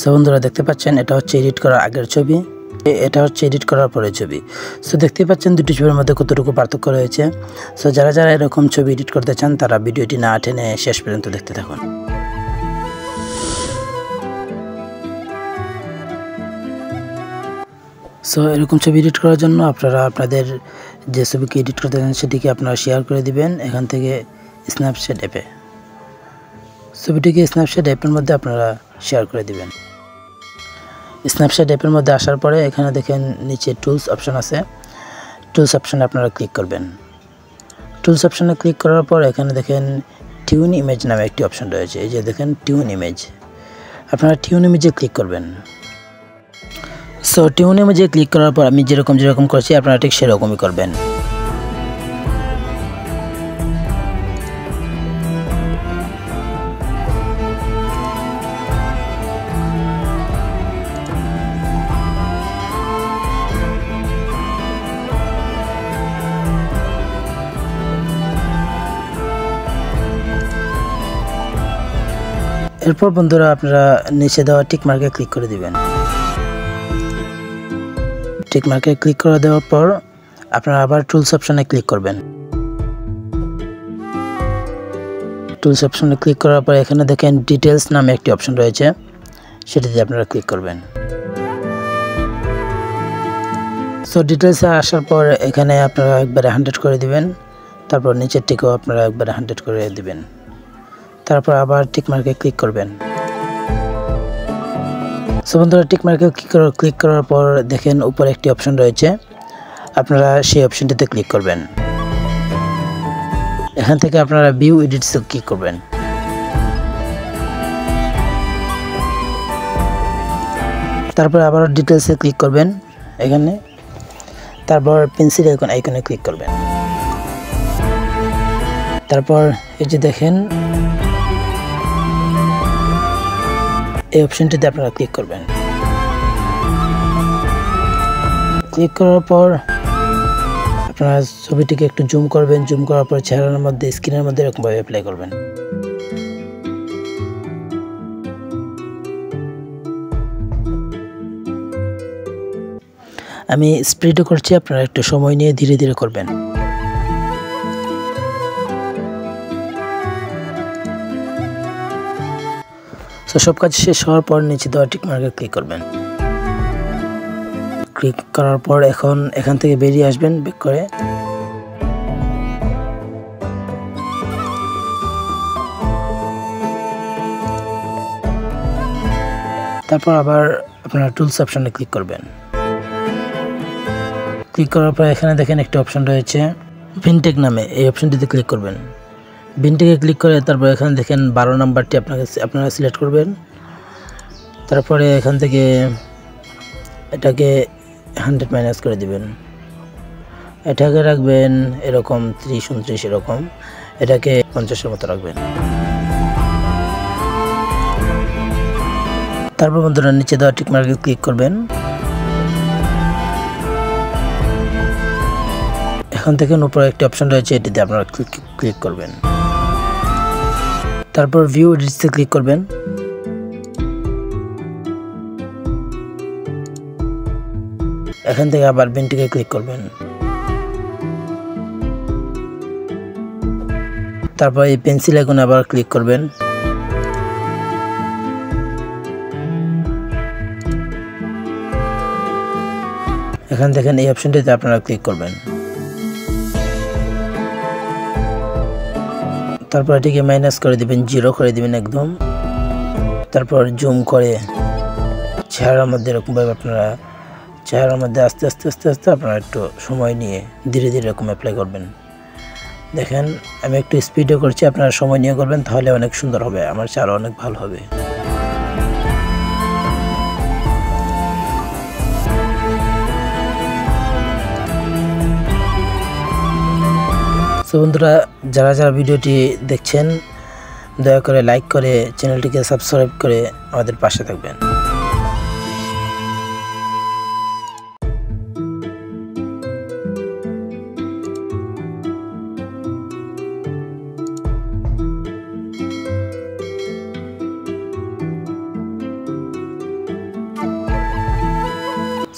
So বন্ধুরা দেখতে পাচ্ছেন এটা হচ্ছে এডিট করার আগের ছবি, এটা হচ্ছে এডিট করার পরের ছবি। সো দেখতে পাচ্ছেন দুটি ছবির মধ্যে কতটুকু পার্থক্য রয়েছে। সো যারা যারা এরকম ছবি এডিট করতে চান তারা ভিডিওটি না টেনে শেষ পর্যন্ত দেখতে থাকুন। সো এরকম ছবি এডিট করার জন্য আপনারা আপনাদের যে ছবিকে এডিট করতে চান সেটিকে আপনারা শেয়ার করে দিবেন এখান থেকে স্ন্যাপচ্যাট অ্যাপে। ছবিটিকে স্ন্যাপচ্যাট অ্যাপের মধ্যে আপনারা শেয়ার করে দিবেন। স্ন্যাপচ্যাট অ্যাপের মধ্যে আসার পরে এখানে দেখেন নিচে টুলস অপশন আছে, টুলস অপশনে আপনারা ক্লিক করবেন। টুলস অপশনে ক্লিক করার পর এখানে দেখেন টিউন ইমেজ নামে একটি অপশন রয়েছে, এই যে দেখেন টিউন ইমেজ, আপনারা টিউন ইমেজে ক্লিক করবেন। সো টিউন ইমেজে ক্লিক করার পর আমি যেরকম করছি আপনারা ঠিক সেরকমই করবেন। এরপর বন্ধুরা আপনারা নিচে দেওয়া টিক মার্কে ক্লিক করে দিবেন। টিক মার্কে ক্লিক করে দেওয়ার পর আপনারা আবার টুলস অপশনে ক্লিক করবেন। টুলস অপশনে ক্লিক করার পর এখানে দেখেন ডিটেলস নামে একটি অপশন রয়েছে, সেটিতে আপনারা ক্লিক করবেন। সো ডিটেলসে আসার পর এখানে আপনারা একবারে 100 করে দিবেন, তারপর নিচের টিকেও আপনারা একবারে 100 করে দিবেন, তারপর আবার টিক মার্কে ক্লিক করবেন। সো বন্ধুরা টিক মার্কে ক্লিক করার পর দেখেন উপরে একটি অপশন রয়েছে, আপনারা সেই অপশনটিতে ক্লিক করবেন। এখান থেকে আপনারা ভিউ এডিটসে ক্লিক করবেন। তারপর আবার ডিটেলসে ক্লিক করবেন এখানে, তারপর পেন্সিল আইকনে ক্লিক করবেন। তারপর এই যে দেখেন এই অপশনটিতে আপনারা ক্লিক করবেন। ক্লিক করার পর আপনারা ছবিটিকে একটু জুম করবেন, জুম করার পর চেহারার মধ্যে স্ক্রিনের মধ্যে এরকমভাবে অ্যাপ্লাই করবেন। আমি স্পিডে করছি, আপনারা একটু সময় নিয়ে ধীরে ধীরে করবেন। তো সব কাজ শেষ হওয়ার পর নিচে দেওয়া টিক মার্কে ক্লিক করবেন। ক্লিক করার পর এখান থেকে বেরিয়ে আসবেন ব্যাক করে। তারপর আবার আপনারা টুলস অপশনে ক্লিক করবেন। ক্লিক করার পর এখানে দেখেন একটা অপশন রয়েছে ভিনটেক নামে, এই অপশনটিতে ক্লিক করবেন। ভিনটেকে ক্লিক করে তারপর এখানে দেখেন 12 নাম্বারটি আপনারা সিলেক্ট করবেন। তারপরে এখান থেকে এটাকে 100 মাইনাস করে দিবেন, এটাকে রাখবেন এরকম 30-29 এরকম, এটাকে 50-এর মতো রাখবেন। তারপর বন্ধুরা নিচে দেওয়া টিক মার্কে ক্লিক করবেন। এখন থেকে উপরে একটি অপশন রয়েছে, এটিতে আপনারা ক্লিক করবেন। তারপর ভিউ এডিটসে ক্লিক করবেন। এখান থেকে আবার পেনটিকে ক্লিক করবেন। তারপর এই পেন্সিল আইকনে আবার ক্লিক করবেন। এখান দেখেন এই অপশনটিতে আপনারা ক্লিক করবেন। তারপর এটিকে মাইনাস করে দিবেন, 0 করে দিবেন একদম। তারপর জুম করে চেহারার মধ্যে এরকমভাবে আপনারা চেহারার মধ্যে আস্তে আস্তে আপনারা একটু সময় নিয়ে ধীরে ধীরে এরকম অ্যাপ্লাই করবেন। দেখেন আমি একটু স্পিডে করছি, আপনারা সময় নিয়ে করবেন, তাহলে অনেক সুন্দর হবে, আমার চেহারা অনেক ভালো হবে। তো বন্ধুরা যারা যারা ভিডিওটি দেখছেন দয়া করে লাইক করে চ্যানেলটিকে সাবস্ক্রাইব করে আমাদের পাশে থাকবেন।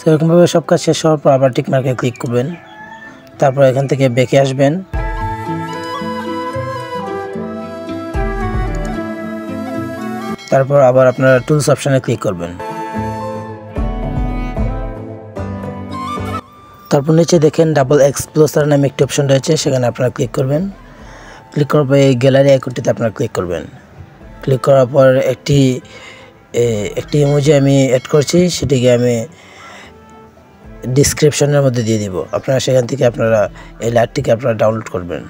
এরকমভাবে সব কাজ শেষ হওয়ার পর আবার টিক মার্কে ক্লিক করবেন। তারপর এখান থেকে ব্যাকে আসবেন। তারপর আবার আপনারা টুলস অপশানে ক্লিক করবেন। তারপর নিচে দেখেন ডাবল এক্সপ্লোসার নামে একটি অপশন রয়েছে, সেখানে আপনারা ক্লিক করবেন। ক্লিক করার পর এই গ্যালারি আইকনটিতে আপনারা ক্লিক করবেন। ক্লিক করার পর একটি ইমোজি আমি অ্যাড করছি, সেটিকে আমি ডিসক্রিপশনের মধ্যে দিয়ে দিব। আপনারা সেখান থেকে আপনারা এই লাইটটিকে আপনারা ডাউনলোড করবেন।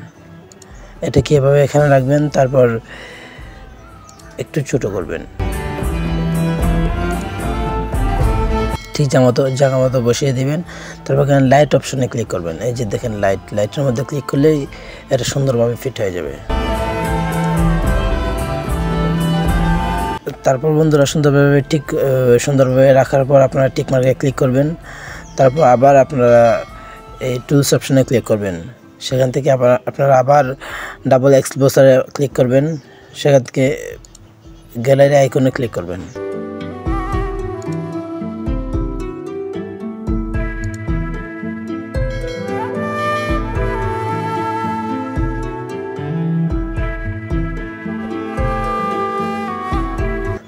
এটা কীভাবে এখানে রাখবেন, তারপর একটু ছোট করবেন, ঠিক জায়গা মতো বসিয়ে দিবেন। তারপর এখানে লাইট অপশনে ক্লিক করবেন। এই যে দেখেন লাইটের মধ্যে ক্লিক করলেই এটা সুন্দরভাবে ফিট হয়ে যাবে। তারপর বন্ধুরা সুন্দরভাবে রাখার পর আপনারা টিক মার্কে ক্লিক করবেন। তারপর আবার আপনারা এই টুলস অপশনে ক্লিক করবেন। সেখান থেকে আপনারা আবার ডাবল এক্সপ্লোসারে ক্লিক করবেন। সেখান থেকে গ্যালারি আইকনে ক্লিক করবেন।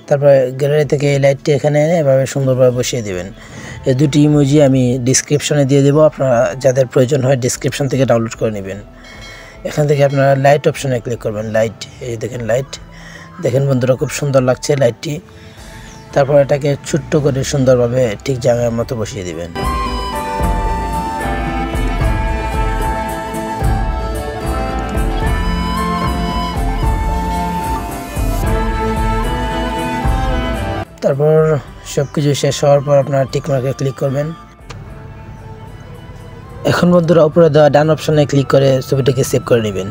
তারপরে গ্যালারি থেকে এই লাইটটি এখানে এনে এভাবে সুন্দরভাবে বসিয়ে দেবেন। এই দুটি ইমোজি আমি ডিসক্রিপশনে দিয়ে দেবো, আপনারা যাদের প্রয়োজন হয় ডিসক্রিপশন থেকে ডাউনলোড করে নেবেন। এখান থেকে আপনারা লাইট অপশনে ক্লিক করবেন। লাইট, এই দেখেন লাইট, দেখেন বন্ধুরা খুব সুন্দর লাগছে লাইটটি। তারপর এটাকে ছোট্ট করে সুন্দরভাবে ঠিক জায়গার মতো বসিয়ে দিবেন। তারপর সব কিছু শেষ হওয়ার পর আপনারা টিক মার্কে ক্লিক করবেন। এখন বন্ধুরা উপরে দেওয়া ডান অপশনে ক্লিক করে ছবিটিকে সেভ করে নেবেন।